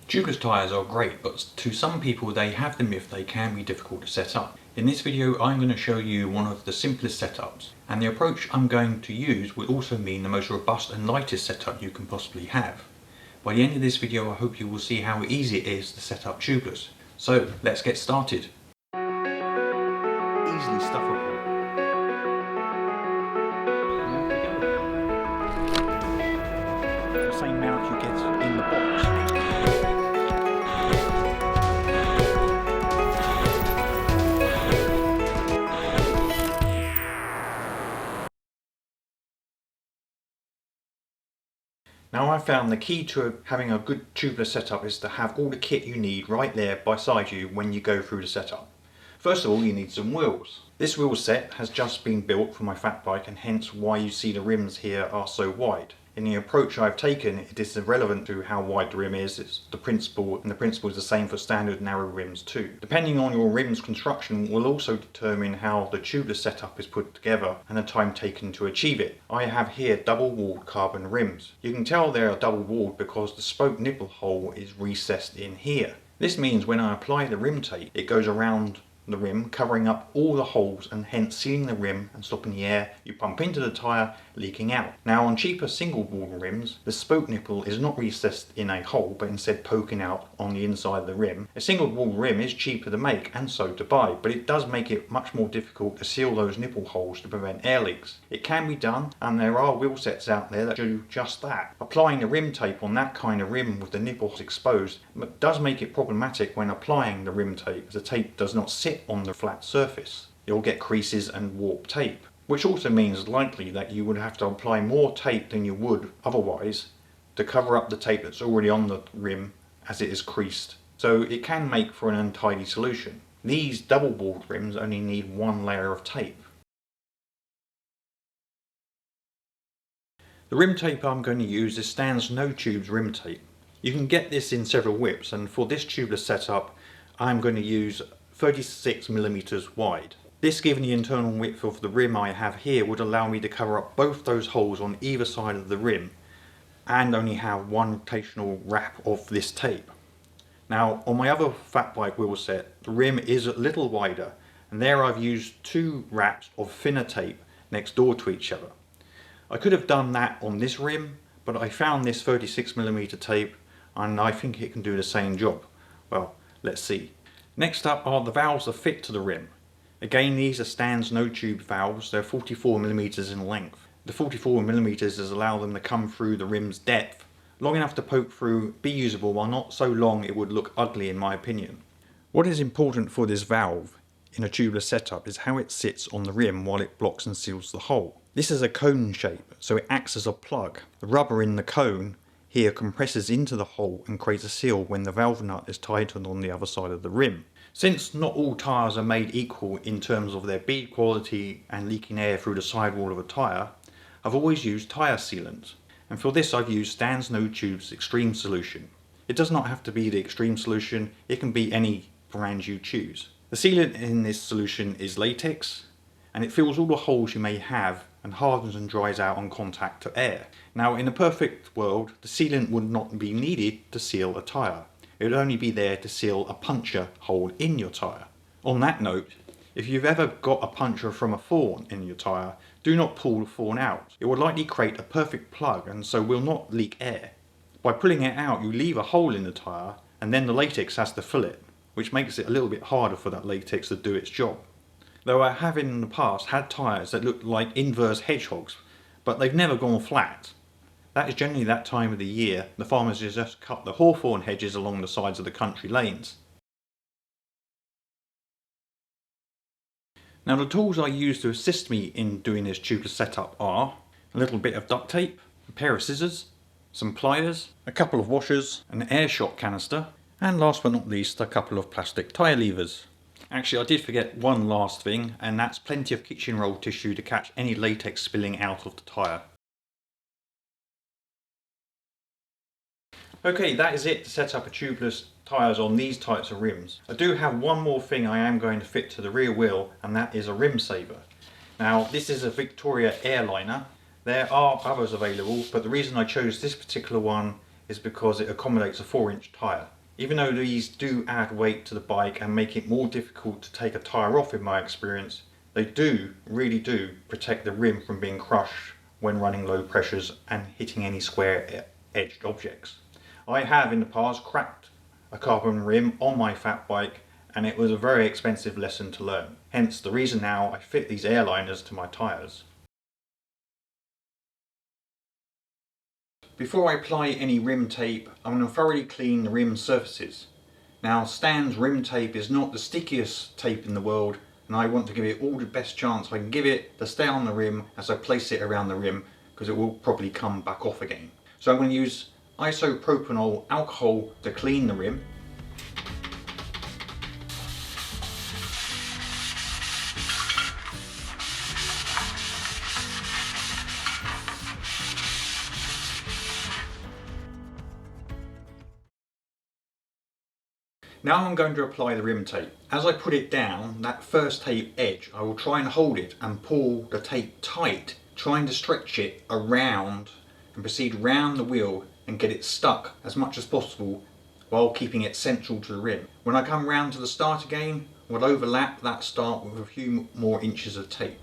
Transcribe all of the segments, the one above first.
Tubeless tyres are great, but to some people they have the myth they can be difficult to set up. In this video I'm going to show you one of the simplest setups, and the approach I'm going to use will also mean the most robust and lightest setup you can possibly have. By the end of this video I hope you will see how easy it is to set up tubeless. So let's get started. Easily stuffable. The same mount you get in the box. Now I found the key to having a good tubeless setup is to have all the kit you need right there beside you when you go through the setup. First of all, you need some wheels. This wheel set has just been built for my fat bike, and hence why you see the rims here are so wide. In the approach I've taken, it is irrelevant to how wide the rim is. It's the principle, and the principle is the same for standard narrow rims too. Depending on your rim's construction will also determine how the tubeless setup is put together and the time taken to achieve it. I have here double-walled carbon rims. You can tell they are double-walled because the spoke nipple hole is recessed in here. This means when I apply the rim tape, it goes around the rim, covering up all the holes and hence sealing the rim and stopping the air you pump into the tyre leaking out. Now on cheaper single wall rims, the spoke nipple is not recessed in a hole but instead poking out on the inside of the rim. A single wall rim is cheaper to make and so to buy, but it does make it much more difficult to seal those nipple holes to prevent air leaks. It can be done, and there are wheel sets out there that do just that. Applying the rim tape on that kind of rim with the nipples exposed does make it problematic when applying the rim tape, as the tape does not sit on the flat surface. You'll get creases and warped tape, which also means likely that you would have to apply more tape than you would otherwise to cover up the tape that's already on the rim as it is creased. So it can make for an untidy solution. These double-walled rims only need one layer of tape. The rim tape I'm going to use is Stan's No Tubes rim tape. You can get this in several widths, and for this tubeless setup I'm going to use 36mm wide. This, given the internal width of the rim I have here, would allow me to cover up both those holes on either side of the rim and only have one rotational wrap of this tape. Now on my other fat bike wheel set, the rim is a little wider, and there I've used two wraps of thinner tape next door to each other. I could have done that on this rim, but I found this 36mm tape and I think it can do the same job. Well, let's see. Next up are the valves that fit to the rim. Again, these are Stan's No Tube valves. They're 44mm in length. The 44mm is allow them to come through the rim's depth, long enough to poke through, be usable, while not so long it would look ugly in my opinion. What is important for this valve in a tubeless setup is how it sits on the rim while it blocks and seals the hole. This is a cone shape, so it acts as a plug. The rubber in the cone here compresses into the hole and creates a seal when the valve nut is tightened on the other side of the rim. Since not all tyres are made equal in terms of their bead quality and leaking air through the sidewall of a tyre, I've always used tyre sealant, and for this I've used Stan's No Tubes Extreme Solution. It does not have to be the Extreme Solution, it can be any brand you choose. The sealant in this solution is latex, and it fills all the holes you may have and hardens and dries out on contact to air. Now in a perfect world, the sealant would not be needed to seal a tyre. It would only be there to seal a puncture hole in your tyre. On that note, if you've ever got a puncture from a thorn in your tyre, do not pull the thorn out. It will likely create a perfect plug and so will not leak air. By pulling it out, you leave a hole in the tyre and then the latex has to fill it, which makes it a little bit harder for that latex to do its job. Though I have in the past had tyres that looked like inverse hedgehogs, but they've never gone flat. That is generally that time of the year the farmers just cut the hawthorn hedges along the sides of the country lanes. Now the tools I use to assist me in doing this tubeless setup are a little bit of duct tape, a pair of scissors, some pliers, a couple of washers, an air shot canister, and last but not least a couple of plastic tyre levers. Actually, I did forget one last thing, and that's plenty of kitchen roll tissue to catch any latex spilling out of the tyre. Okay, that is it to set up a tubeless tyres on these types of rims. I do have one more thing I am going to fit to the rear wheel, and that is a rim saver. Now this is a Victoria Airliner. There are others available, but the reason I chose this particular one is because it accommodates a 4-inch tyre. Even though these do add weight to the bike and make it more difficult to take a tyre off in my experience, they really do protect the rim from being crushed when running low pressures and hitting any square edged objects. I have in the past cracked a carbon rim on my fat bike, and it was a very expensive lesson to learn. Hence the reason now I fit these airliners to my tyres. Before I apply any rim tape, I'm going to thoroughly clean the rim surfaces. Now, Stan's rim tape is not the stickiest tape in the world, and I want to give it all the best chance I can give it to stay on the rim as I place it around the rim, because it will probably come back off again. So I'm going to use isopropanol alcohol to clean the rim. Now I'm going to apply the rim tape. As I put it down, that first tape edge, I will try and hold it and pull the tape tight, trying to stretch it around and proceed round the wheel and get it stuck as much as possible while keeping it central to the rim. When I come round to the start again, I will overlap that start with a few more inches of tape.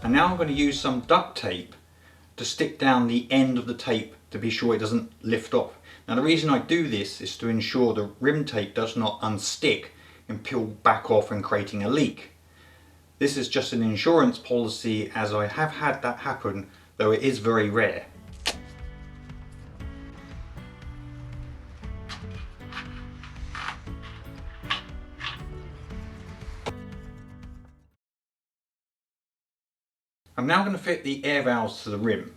And now I'm going to use some duct tape to stick down the end of the tape to be sure it doesn't lift off. Now the reason I do this is to ensure the rim tape does not unstick and peel back off and creating a leak. This is just an insurance policy, as I have had that happen, though it is very rare. I'm now going to fit the air valves to the rim.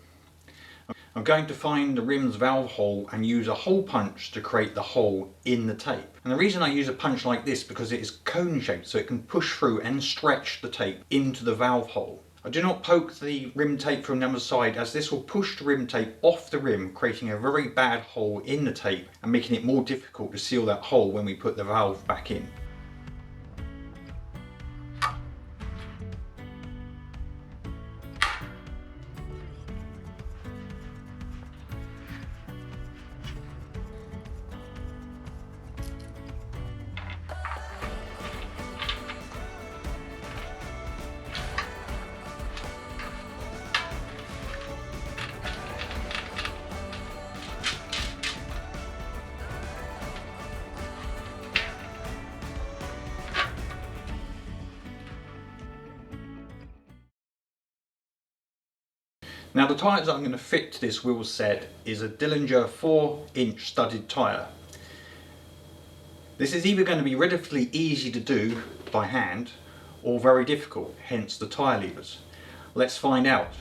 I'm going to find the rim's valve hole and use a hole punch to create the hole in the tape. And the reason I use a punch like this because it is cone shaped, so it can push through and stretch the tape into the valve hole. I do not poke the rim tape from the other side, as this will push the rim tape off the rim, creating a very bad hole in the tape and making it more difficult to seal that hole when we put the valve back in. Now the tyres that I'm going to fit to this wheel set is a Dillinger 4-inch studded tyre. This is either going to be relatively easy to do by hand or very difficult, hence the tyre levers. Let's find out.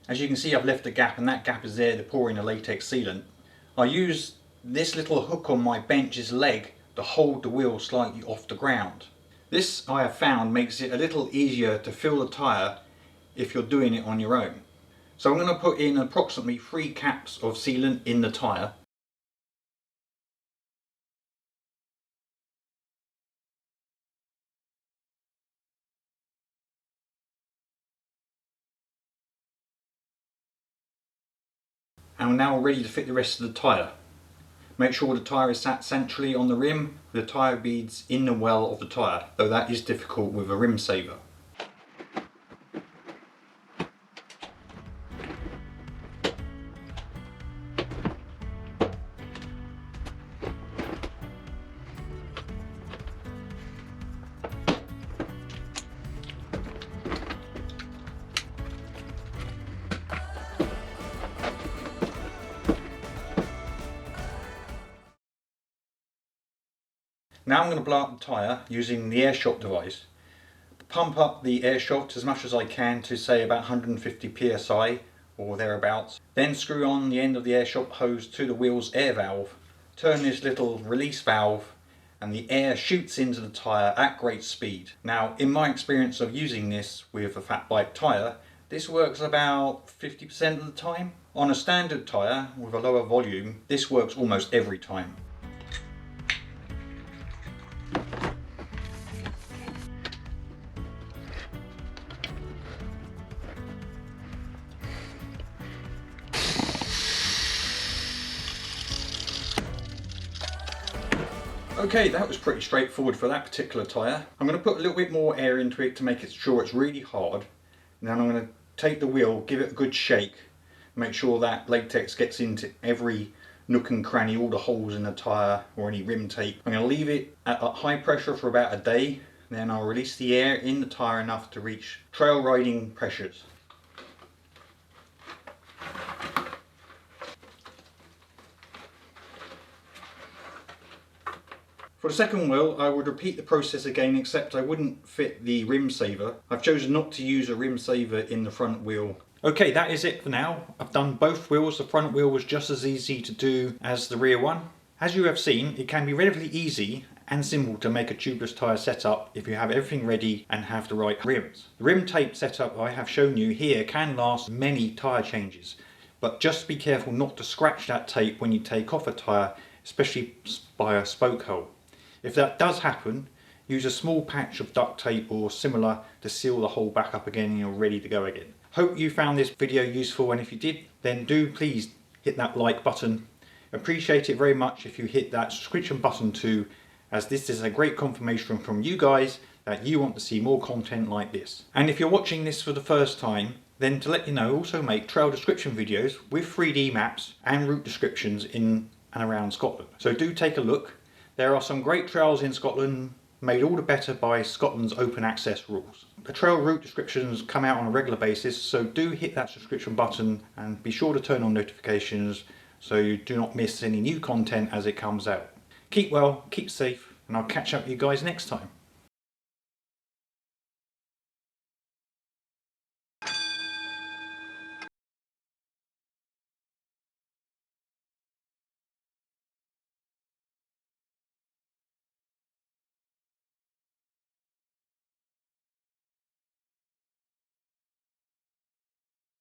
As you can see, I've left a gap, and that gap is there to pour in the latex sealant. I use this little hook on my bench's leg to hold the wheel slightly off the ground. This, I have found, makes it a little easier to fill the tyre if you're doing it on your own. So I'm going to put in approximately 3 caps of sealant in the tyre. And we're now ready to fit the rest of the tyre. Make sure the tyre is sat centrally on the rim, with the tyre beads in the well of the tyre, though that is difficult with a rim saver. Now I'm going to blow up the tyre using the air shot device. Pump up the air shot as much as I can to say about 150 psi or thereabouts. Then screw on the end of the air shot hose to the wheel's air valve. Turn this little release valve and the air shoots into the tyre at great speed. Now, in my experience of using this with a fat bike tyre, this works about 50% of the time. On a standard tyre with a lower volume, this works almost every time. Okay, that was pretty straightforward for that particular tyre. I'm going to put a little bit more air into it to make it sure it's really hard. And then I'm going to take the wheel, give it a good shake, make sure that latex gets into every nook and cranny, all the holes in the tyre or any rim tape. I'm going to leave it at high pressure for about a day, then I'll release the air in the tyre enough to reach trail riding pressures. For the second wheel, I would repeat the process again, except I wouldn't fit the rim saver. I've chosen not to use a rim saver in the front wheel. Okay, that is it for now. I've done both wheels. The front wheel was just as easy to do as the rear one. As you have seen, it can be relatively easy and simple to make a tubeless tyre setup if you have everything ready and have the right rims. The rim tape setup I have shown you here can last many tyre changes, but just be careful not to scratch that tape when you take off a tyre, especially by a spoke hole. If that does happen, use a small patch of duct tape or similar to seal the hole back up again and you're ready to go again. Hope you found this video useful, and if you did, then do please hit that like button. Appreciate it very much if you hit that subscription button too, as this is a great confirmation from you guys that you want to see more content like this. And if you're watching this for the first time, then to let you know, I also make trail description videos with 3D maps and route descriptions in and around Scotland. So do take a look. There are some great trails in Scotland, made all the better by Scotland's open access rules. The trail route descriptions come out on a regular basis, so do hit that subscription button and be sure to turn on notifications so you do not miss any new content as it comes out. Keep well, keep safe, and I'll catch up with you guys next time.